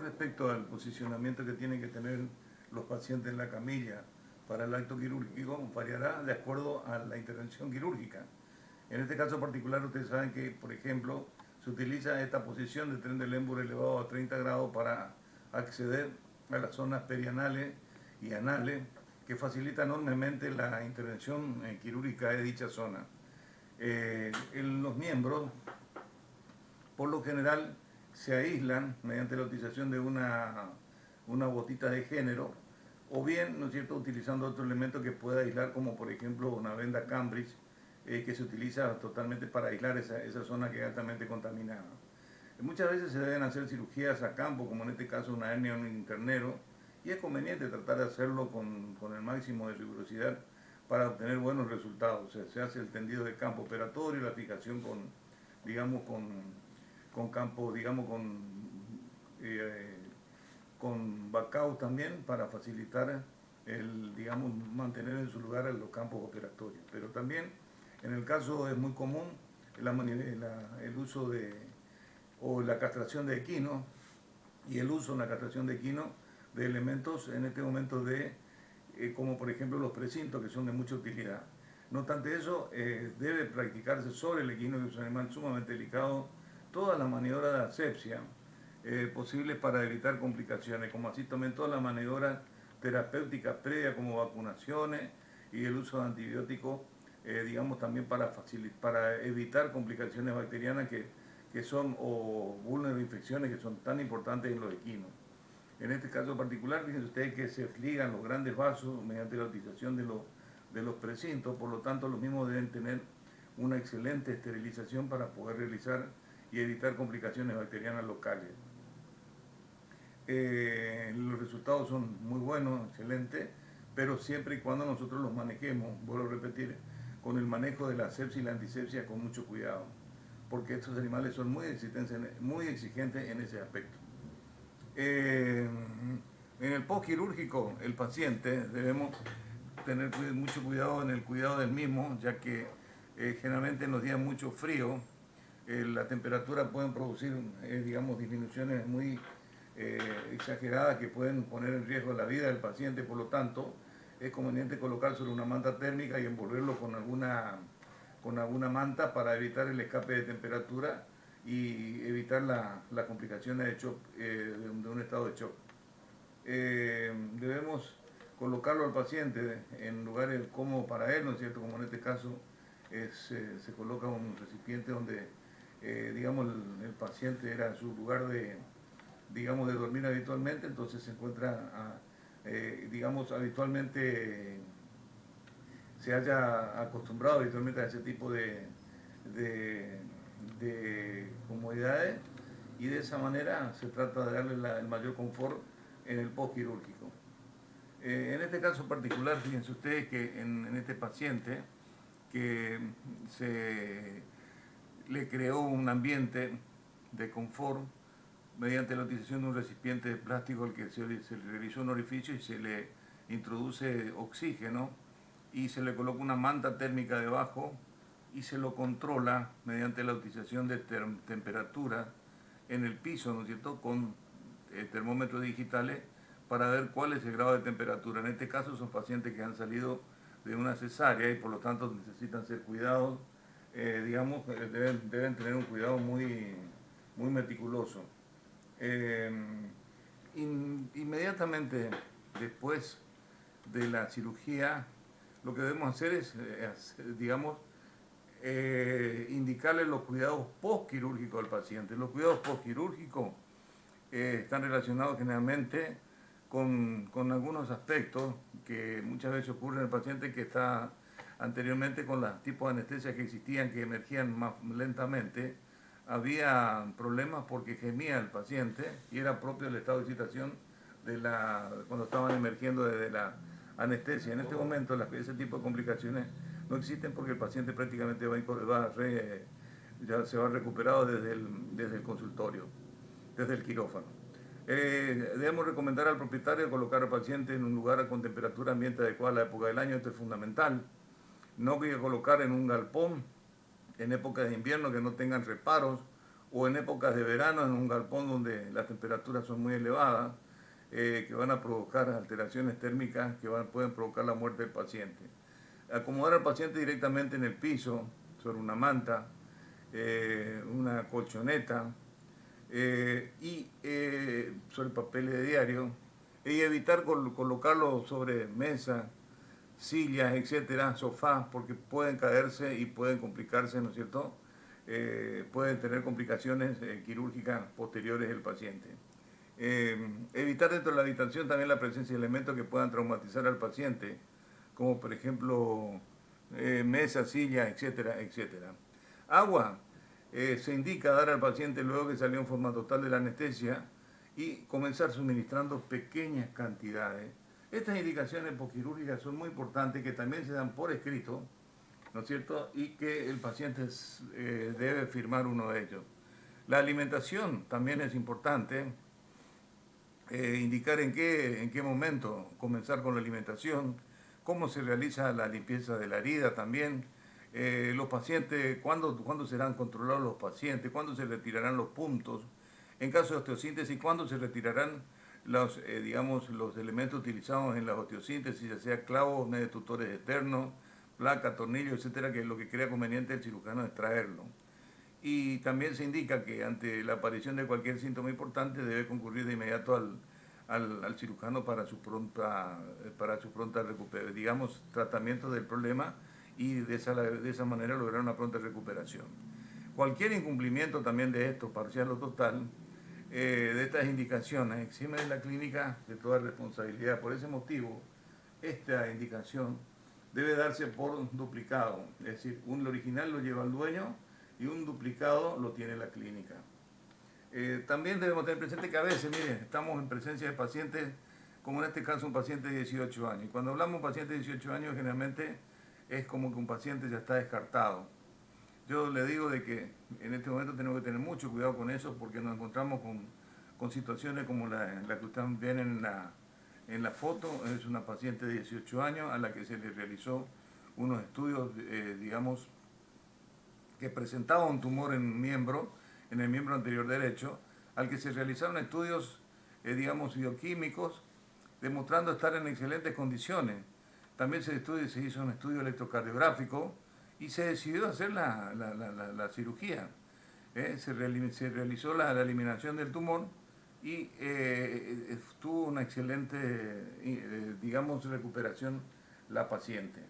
respecto al posicionamiento que tienen que tener los pacientes en la camilla para el acto quirúrgico variará de acuerdo a la intervención quirúrgica. En este caso particular, ustedes saben que, por ejemplo, se utiliza esta posición de tren del émbolo elevado a 30 grados para acceder a las zonas perianales y anales, que facilita enormemente la intervención quirúrgica de dicha zona. Los miembros, por lo general, se aíslan mediante la utilización de una botita de género, o bien, ¿no es cierto?, utilizando otro elemento que pueda aislar, como por ejemplo una venda Cambridge, que se utiliza totalmente para aislar esa zona que es altamente contaminada. Muchas veces se deben hacer cirugías a campo, como en este caso una hernia en un internero, y es conveniente tratar de hacerlo con el máximo de rigurosidad para obtener buenos resultados. O sea, se hace el tendido de campo operatorio, la fijación con campo, digamos, con Bacau también para facilitar digamos, mantener en su lugar los campos operatorios. Pero también, en el caso es muy común el uso o la castración de equino y el uso en la castración de equino de elementos en este momento como por ejemplo los precintos, que son de mucha utilidad. No obstante eso, debe practicarse sobre el equino, que es un animal sumamente delicado, todas las maniobras de asepsia posibles para evitar complicaciones, como así también todas las maniobras terapéuticas previas, como vacunaciones y el uso de antibióticos, digamos, también para evitar complicaciones bacterianas que son, o infecciones que son tan importantes en los equinos. En este caso particular, fíjense ustedes que se ligan los grandes vasos mediante la utilización de los precintos, por lo tanto los mismos deben tener una excelente esterilización para poder realizar y evitar complicaciones bacterianas locales. Los resultados son muy buenos, excelentes, pero siempre y cuando nosotros los manejemos, vuelvo a repetir, con el manejo de la sepsia y la antisepsia con mucho cuidado, porque estos animales son muy exigentes en ese aspecto. En el postquirúrgico, el paciente debemos tener mucho cuidado en el cuidado del mismo, ya que generalmente en los días mucho frío, la temperatura pueden producir, digamos, disminuciones muy exageradas que pueden poner en riesgo la vida del paciente. Por lo tanto, es conveniente colocar sobre una manta térmica y envolverlo con alguna manta para evitar el escape de temperatura y evitar las complicaciones de un estado de shock. Debemos colocarlo al paciente en lugares cómodos para él, ¿no es cierto? Como en este caso se coloca un recipiente donde, digamos, el paciente era su lugar de dormir habitualmente, entonces se encuentra, digamos, habitualmente se haya acostumbrado habitualmente a ese tipo de comodidades, y de esa manera se trata de darle el mayor confort en el postquirúrgico. En este caso particular, fíjense ustedes que en este paciente que se le creó un ambiente de confort mediante la utilización de un recipiente de plástico al que se le realizó un orificio y se le introduce oxígeno y se le coloca una manta térmica debajo y se lo controla mediante la utilización de temperatura en el piso, ¿no es cierto?, con termómetros digitales para ver cuál es el grado de temperatura. En este caso son pacientes que han salido de una cesárea y por lo tanto necesitan ser cuidados, digamos, deben tener un cuidado muy meticuloso. Inmediatamente después de la cirugía, lo que debemos hacer es, digamos, indicarle los cuidados postquirúrgicos al paciente. Los cuidados postquirúrgicos están relacionados generalmente con algunos aspectos que muchas veces ocurren en el paciente que está anteriormente con los tipos de anestesia que existían, que emergían más lentamente. Había problemas porque gemía el paciente y era propio del estado de excitación cuando estaban emergiendo desde la anestesia. En este momento ese tipo de complicaciones no existen porque el paciente prácticamente ya se va recuperado desde el consultorio, desde el quirófano. Debemos recomendar al propietario colocar al paciente en un lugar con temperatura ambiente adecuada a la época del año. Esto es fundamental. No hay que colocar en un galpón en época de invierno que no tengan reparos o en épocas de verano en un galpón donde las temperaturas son muy elevadas, que van a provocar alteraciones térmicas que pueden provocar la muerte del paciente. Acomodar al paciente directamente en el piso, sobre una manta, una colchoneta, sobre papel de diario, y evitar colocarlo sobre mesas, sillas, etcétera, sofás, porque pueden caerse y pueden complicarse, ¿no es cierto? Pueden tener complicaciones quirúrgicas posteriores del paciente. Evitar dentro de la habitación también la presencia de elementos que puedan traumatizar al paciente, como por ejemplo mesas, sillas, etcétera, etcétera. Agua. Se indica dar al paciente luego que salió en forma total de la anestesia y comenzar suministrando pequeñas cantidades. Estas indicaciones posquirúrgicas son muy importantes, que también se dan por escrito, ¿no es cierto? Y que el paciente debe firmar uno de ellos. La alimentación también es importante, indicar en qué momento comenzar con la alimentación, cómo se realiza la limpieza de la herida también, los pacientes, cuándo serán controlados los pacientes, cuándo se retirarán los puntos, en caso de osteosíntesis, cuándo se retirarán los elementos utilizados en la osteosíntesis, ya sea clavos, tutores externos, placa, tornillo, etcétera, que es lo que crea conveniente el cirujano extraerlo. Y también se indica que ante la aparición de cualquier síntoma importante debe concurrir de inmediato al cirujano para su pronta tratamiento del problema, y de esa manera lograr una pronta recuperación. Cualquier incumplimiento también de esto, parcial o total, de estas indicaciones, exime de la clínica de toda responsabilidad. Por ese motivo, esta indicación debe darse por duplicado, es decir, el original lo lleva el dueño y un duplicado lo tiene la clínica. También debemos tener presente que a veces, miren, estamos en presencia de pacientes, como en este caso un paciente de 18 años. Y cuando hablamos de un paciente de 18 años, generalmente es como que un paciente ya está descartado. Yo le digo de que en este momento tenemos que tener mucho cuidado con eso, porque nos encontramos con situaciones como la que ustedes ven en la foto. Es una paciente de 18 años a la que se le realizó unos estudios, que presentaba un tumor en el miembro anterior derecho, al que se realizaron estudios, bioquímicos, demostrando estar en excelentes condiciones. También se hizo un estudio electrocardiográfico y se decidió hacer la cirugía. Se realizó la eliminación del tumor y tuvo una excelente, recuperación la paciente.